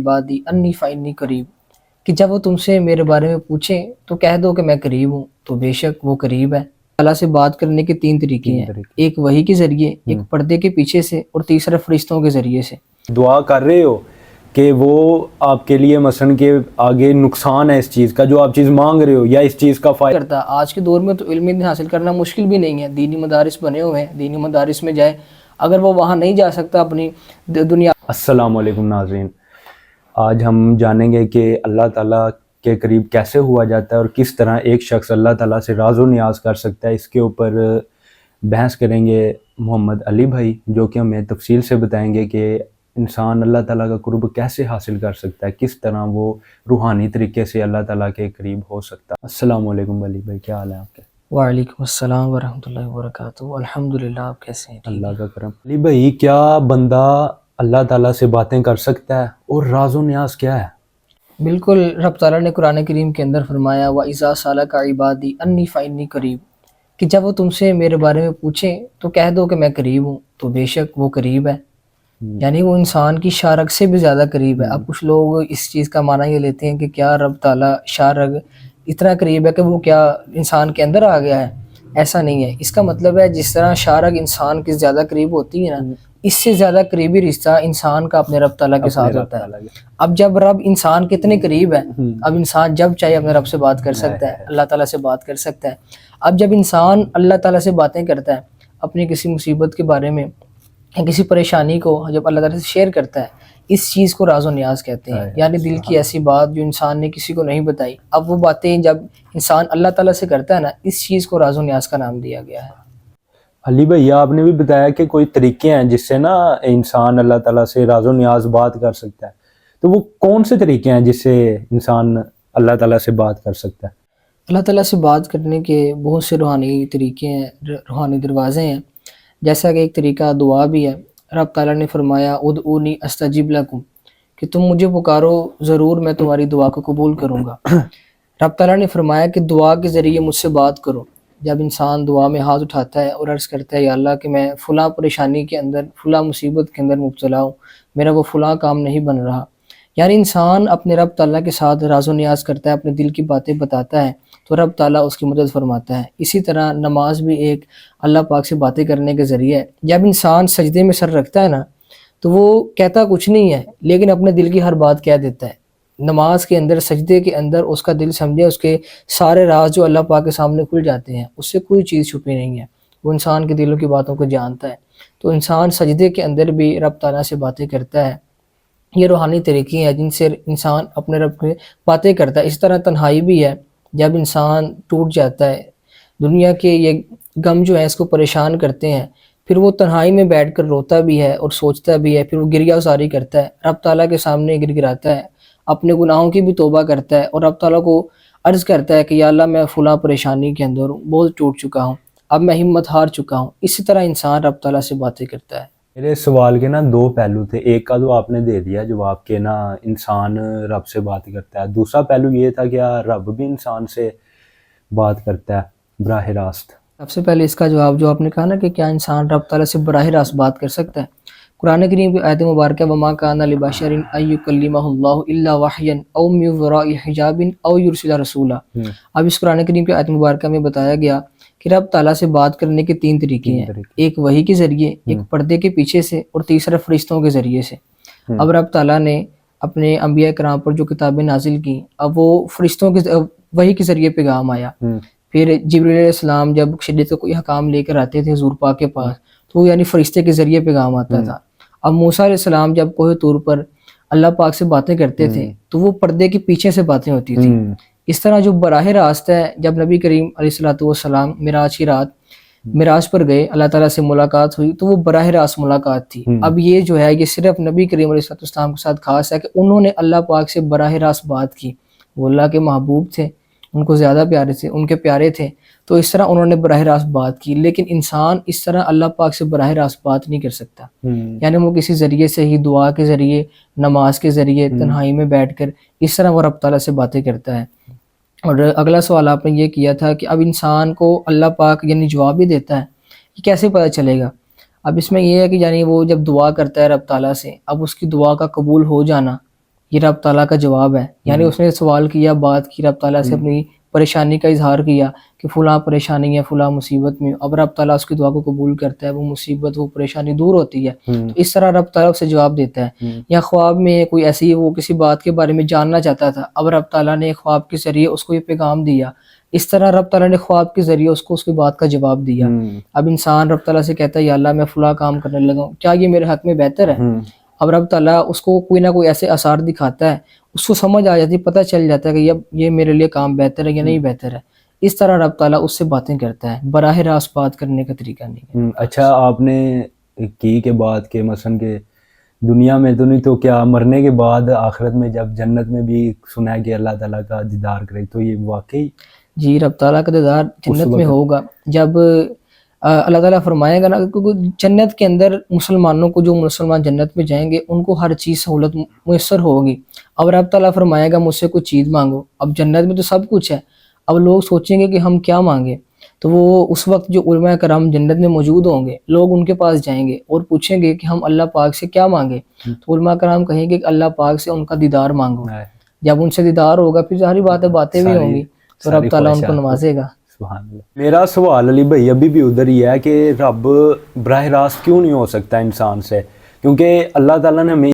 عبادی انی فانی قریب، کہ جب وہ تم سے میرے بارے میں پوچھیں تو کہہ دو کہ میں قریب ہوں، تو بے شک وہ قریب ہے۔ اللہ سے بات کرنے کے تین طریقے ہیں، ایک وحی کے ذریعے، ایک پردے کے پیچھے سے، اور تیسرا فرشتوں کے ذریعے سے۔ دعا کر رہے ہو کہ وہ آپ کے لیے مثلا کہ آگے نقصان ہے اس چیز کا جو آپ چیز مانگ رہے ہو، یا اس چیز کا فائدہ کرتا آج کے دور میں تو علم حاصل کرنا مشکل بھی نہیں ہے، دینی مدارس بنے ہوئے ہیں، دینی مدارس میں جائے، اگر وہ وہاں نہیں جا سکتا اپنی دنیا۔ السلام علیکم ناظرین، آج ہم جانیں گے کہ اللہ تعالیٰ کے قریب کیسے ہوا جاتا ہے اور کس طرح ایک شخص اللہ تعالیٰ سے راز و نیاز کر سکتا ہے۔ اس کے اوپر بحث کریں گے محمد علی بھائی، جو کہ ہمیں تفصیل سے بتائیں گے کہ انسان اللہ تعالیٰ کا قرب کیسے حاصل کر سکتا ہے، کس طرح وہ روحانی طریقے سے اللہ تعالیٰ کے قریب ہو سکتا ہے۔ السلام علیکم علی بھائی، کیا حال ہے آپ کے؟ وعلیکم السلام ورحمۃ اللہ وبرکاتہ، الحمدللہ، آپ کیسے ہیں؟ اللہ کا کرم۔ علی بھائی، کیا بندہ اللہ تعالیٰ سے باتیں کر سکتا ہے، اور راز و نیاز کیا ہے؟ بالکل، رب تعالیٰ نے قرآن کریم کے اندر فرمایا وَإِذَا سَأَلَكَ عِبَادِي أَنِّي فَإِنِّي قریب، کہ جب وہ تم سے میرے بارے میں پوچھیں تو کہہ دو کہ میں قریب ہوں، تو بے شک وہ قریب ہے۔ یعنی وہ انسان کی شارگ سے بھی زیادہ قریب ہے۔ اب کچھ لوگ اس چیز کا معنی یہ لیتے ہیں کہ کیا رب تعالیٰ شارگ اتنا قریب ہے کہ وہ کیا انسان کے اندر آ گیا ہے؟ ایسا نہیں ہے۔ اس کا مطلب ہے جس طرح شارگ انسان کے زیادہ قریب ہوتی ہے نا، اس سے زیادہ قریبی رشتہ انسان کا اپنے رب تعالیٰ کے ساتھ ہوتا ہے۔ اب جب رب انسان کتنے قریب ہے، اب انسان جب چاہے اپنے رب سے بات کر سکتا ہے، اللہ تعالیٰ سے بات کر سکتا ہے۔ اب جب انسان اللہ تعالیٰ سے باتیں کرتا ہے، اپنی کسی مصیبت کے بارے میں، کسی پریشانی کو جب اللہ تعالیٰ سے شیئر کرتا ہے، اس چیز کو راز و نیاز کہتے ہیں، یعنی دل کی ایسی بات جو انسان نے کسی کو نہیں بتائی، اب وہ باتیں جب انسان اللہ تعالیٰ سے کرتا ہے نا، اس چیز کو راز و نیاز کا نام دیا گیا ہے۔ علی بھائی، آپ نے بھی بتایا کہ کوئی طریقے ہیں جس سے نا انسان اللہ تعالیٰ سے راز و نیاز بات کر سکتا ہے، تو وہ کون سے طریقے ہیں جس سے انسان اللہ تعالیٰ سے بات کر سکتا ہے؟ اللہ تعالیٰ سے بات کرنے کے بہت سے روحانی طریقے ہیں، روحانی دروازے ہیں۔ جیسا کہ ایک طریقہ دعا بھی ہے۔ رب تعالیٰ نے فرمایا ادعونی استجب لکم، کہ تم مجھے پکارو، ضرور میں تمہاری دعا کو قبول کروں گا۔ رب تعالیٰ نے فرمایا کہ دعا کے ذریعے مجھ سے بات کرو۔ جب انسان دعا میں ہاتھ اٹھاتا ہے اور عرض کرتا ہے یا اللہ کہ میں فلاں پریشانی کے اندر، فلاں مصیبت کے اندر مبتلا ہوں، میرا وہ فلاں کام نہیں بن رہا، یعنی انسان اپنے رب تعالیٰ کے ساتھ راز و نیاز کرتا ہے، اپنے دل کی باتیں بتاتا ہے، تو رب تعالیٰ اس کی مدد فرماتا ہے۔ اسی طرح نماز بھی ایک اللہ پاک سے باتیں کرنے کے ذریعہ ہے۔ جب انسان سجدے میں سر رکھتا ہے نا، تو وہ کہتا کچھ نہیں ہے لیکن اپنے دل کی ہر بات کہہ دیتا ہے۔ نماز کے اندر، سجدے کے اندر اس کا دل سمجھے، اس کے سارے راز جو اللہ پاک کے سامنے کھل جاتے ہیں، اس سے کوئی چیز چھپی نہیں ہے، وہ انسان کے دلوں کی باتوں کو جانتا ہے۔ تو انسان سجدے کے اندر بھی رب تعالیٰ سے باتیں کرتا ہے۔ یہ روحانی طریقے ہیں جن سے انسان اپنے رب کے باتیں کرتا ہے۔ اس طرح تنہائی بھی ہے، جب انسان ٹوٹ جاتا ہے، دنیا کے یہ غم جو ہے اس کو پریشان کرتے ہیں، پھر وہ تنہائی میں بیٹھ کر روتا بھی ہے اور سوچتا بھی ہے، پھر وہ گریہ ازاری کرتا ہے، رب تعالیٰ کے سامنے گر گراتا ہے، اپنے گناہوں کی بھی توبہ کرتا ہے، اور رب تعالیٰ کو عرض کرتا ہے کہ یا اللہ میں فلاں پریشانی کے اندر ہوں، بہت ٹوٹ چکا ہوں، اب میں ہمت ہار چکا ہوں۔ اسی طرح انسان رب تعالیٰ سے باتیں کرتا ہے۔ میرے سوال کے نا دو پہلو تھے، ایک کا تو آپ نے دے دیا جواب کہ نا انسان رب سے بات کرتا ہے، دوسرا پہلو یہ تھا کہ رب بھی انسان سے بات کرتا ہے براہ راست؟ سب سے پہلے اس کا جواب جو آپ نے کہا نا کہ کیا انسان رب تعالیٰ سے براہ راست بات کر سکتا ہے، قرآن کریم کی آیت مبارکہ وَمَا كَانَ لِبَشَرٍ أَن يُكَلِّمَهُ اللَّهُ إِلَّا وَحْيًا أَوْ مِن وَرَاءِ حِجَابٍ أَوْ يُرْسِلَ رَسُولًا۔ اب اس قرآن کریم کی آیت مبارکہ میں بتایا گیا کہ رب تعالیٰ سے بات کرنے کے تین طریقے ہیں، ایک وحی کے ذریعے، ایک پردے کے پیچھے سے، اور تیسرا فرشتوں کے ذریعے سے۔ اب رب تعالیٰ نے اپنے انبیاء کرام پر جو کتابیں نازل کی، اب وہ فرشتوں کے وحی کے ذریعے پیغام آیا۔ پھر جبریل علیہ السلام جب شریعت کا کوئی حکام لے کر آتے تھے حضور پاک کے پاس، تو وہ یعنی فرشتے کے ذریعے پیغام آتا تھا۔ اب موسیٰ علیہ السلام جب کوہ طور پر اللہ پاک سے باتیں کرتے تھے تو وہ پردے کے پیچھے سے باتیں ہوتی تھیں۔ اس طرح جو براہ راست ہے، جب نبی کریم علیہ السلام معراج کی رات معراج پر گئے، اللہ تعالیٰ سے ملاقات ہوئی، تو وہ براہ راست ملاقات تھی۔ اب یہ جو ہے یہ صرف نبی کریم علیہ السلام کے ساتھ خاص ہے کہ انہوں نے اللہ پاک سے براہ راست بات کی، وہ اللہ کے محبوب تھے، ان کو زیادہ پیارے تھے، ان کے پیارے تھے، تو اس طرح انہوں نے براہ راست بات کی۔ لیکن انسان اس طرح اللہ پاک سے براہ راست بات نہیں کر سکتا، یعنی وہ کسی ذریعے سے ہی، دعا کے ذریعے، نماز کے ذریعے، تنہائی میں بیٹھ کر اس طرح وہ رب تعالیٰ سے باتیں کرتا ہے۔ اور اگلا سوال آپ نے یہ کیا تھا کہ اب انسان کو اللہ پاک یعنی جواب بھی دیتا ہے، یہ کیسے پتہ چلے گا؟ اب اس میں یہ ہے کہ یعنی وہ جب دعا کرتا ہے رب تعالیٰ سے، اب اس کی دعا کا قبول ہو جانا، یہ رب تعالیٰ کا جواب ہے. یعنی اس نے سوال کیا, بات کی رب تعالیٰ سے, اپنی پریشانی کا اظہار کیا کہ فلاں پریشانی ہے, فلاں مصیبت میں. اب رب تعالیٰ اس کی دعا کو قبول کرتا ہے, وہ مصیبت, وہ پریشانی دور ہوتی ہے. تو اس طرح رب تعالیٰ اسے جواب دیتا ہے. یا خواب میں کوئی ایسی, وہ کسی بات کے بارے میں جاننا چاہتا تھا, اب رب تعالیٰ نے خواب کے ذریعے اس کو یہ پیغام دیا. اس طرح رب تعالیٰ نے خواب کے ذریعے اس کو اس کی بات کا جواب دیا. اب انسان رب تعالیٰ سے کہتا ہے یا اللہ میں فلاں کام کرنے لگا ہوں, کیا یہ میرے حق میں بہتر ہے؟ اب رب تعالیٰ اس کو کوئی نہ کوئی ایسے آثار دکھاتا ہے, اس کو سمجھ آ جاتی, پتہ چل جاتا ہے کہ یہ میرے لیے کام بہتر ہے یا نہیں بہتر ہے. اس طرح رب تعالیٰ اس سے باتیں کرتا ہے, براہ راست بات کرنے کا طریقہ نہیں ہے. اچھا, آپ نے کی کہ بات کہ مثلا کہ دنیا میں تو نہیں, تو کیا مرنے کے بعد آخرت میں جب جنت میں بھی سنا ہے کہ اللہ تعالیٰ کا دیدار کرے, تو یہ واقعی؟ جی, رب تعالیٰ کا دیدار جنت میں ہوگا جب اللہ تعالیٰ فرمائے گا نا, کیونکہ جنت کے اندر مسلمانوں کو, جو مسلمان جنت میں جائیں گے ان کو ہر چیز سہولت میسر ہوگی. اب رب تعالیٰ فرمائے گا مجھ سے کوئی چیز مانگو. اب جنت میں تو سب کچھ ہے, اب لوگ سوچیں گے کہ ہم کیا مانگیں. تو وہ اس وقت جو علماء کرام جنت میں موجود ہوں گے, لوگ ان کے پاس جائیں گے اور پوچھیں گے کہ ہم اللہ پاک سے کیا مانگیں. تو علماء کرام کہیں گے کہ اللہ پاک سے ان کا دیدار مانگو. جب ان سے دیدار ہوگا پھر ظاہری بات ہے باتیں بھی ہوں گی, تو رب تعالیٰ ان کو نوازے گا. سبحان اللہ. میرا سوال علی بھائی ابھی بھی ادھر ہی ہے کہ رب براہ راست کیوں نہیں ہو سکتا انسان سے, کیونکہ اللہ تعالیٰ نے ہمیں